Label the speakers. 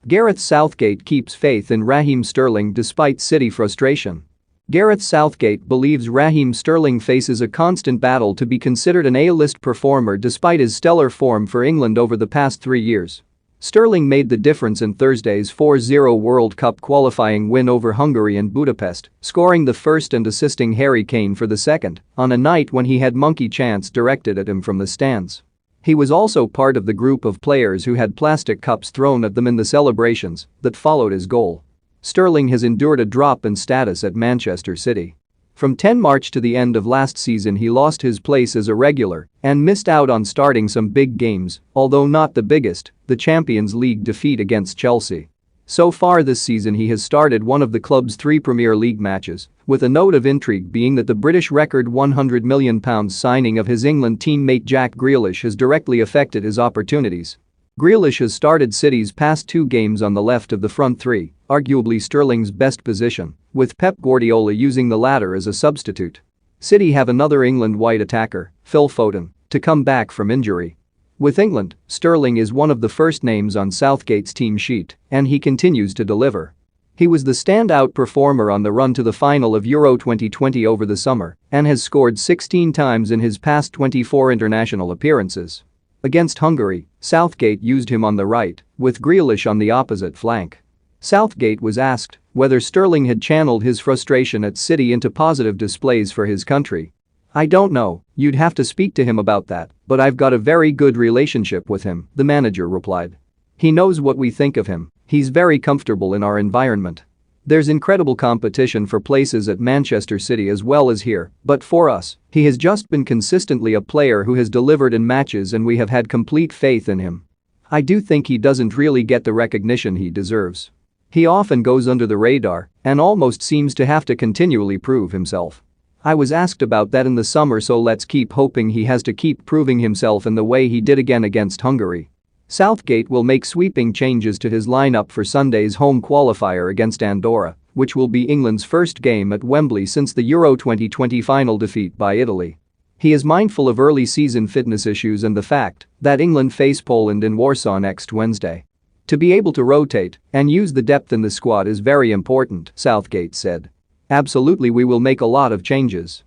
Speaker 1: Gareth Southgate keeps faith in Raheem Sterling despite City frustration. Gareth Southgate believes Raheem Sterling faces a constant battle to be considered an A-list performer despite his stellar form for England over the past 3 years. Sterling made the difference in Thursday's 4-0 World Cup qualifying win over Hungary in Budapest, scoring the first and assisting Harry Kane for the second, on a night when he had monkey chants directed at him from the stands. He was also part of the group of players who had plastic cups thrown at them in the celebrations that followed his goal. Sterling has endured a drop in status at Manchester City. From 10 March to the end of last season he lost his place as a regular and missed out on starting some big games, although not the biggest, the Champions League defeat against Chelsea. So far this season he has started one of the club's 3 Premier League matches, with a note of intrigue being that the British record £100 million signing of his England teammate Jack Grealish has directly affected his opportunities. Grealish has started City's past 2 games on the left of the front 3, arguably Sterling's best position, with Pep Guardiola using the latter as a substitute. City have another England white attacker, Phil Foden, to come back from injury. With England, Sterling is one of the first names on Southgate's team sheet, and he continues to deliver. He was the standout performer on the run to the final of Euro 2020 over the summer and has scored 16 times in his past 24 international appearances. Against Hungary, Southgate used him on the right, with Grealish on the opposite flank. Southgate was asked whether Sterling had channeled his frustration at City into positive displays for his country. "I don't know, you'd have to speak to him about that, but I've got a very good relationship with him," the manager replied. "He knows what we think of him, he's very comfortable in our environment. There's incredible competition for places at Manchester City as well as here, but for us, he has just been consistently a player who has delivered in matches and we have had complete faith in him. I do think he doesn't really get the recognition he deserves. He often goes under the radar and almost seems to have to continually prove himself. I was asked about that in the summer, so let's keep hoping he has to keep proving himself in the way he did again against Hungary." Southgate will make sweeping changes to his lineup for Sunday's home qualifier against Andorra, which will be England's first game at Wembley since the Euro 2020 final defeat by Italy. He is mindful of early season fitness issues and the fact that England face Poland in Warsaw next Wednesday. "To be able to rotate and use the depth in the squad is very important," Southgate said. "Absolutely, we will make a lot of changes.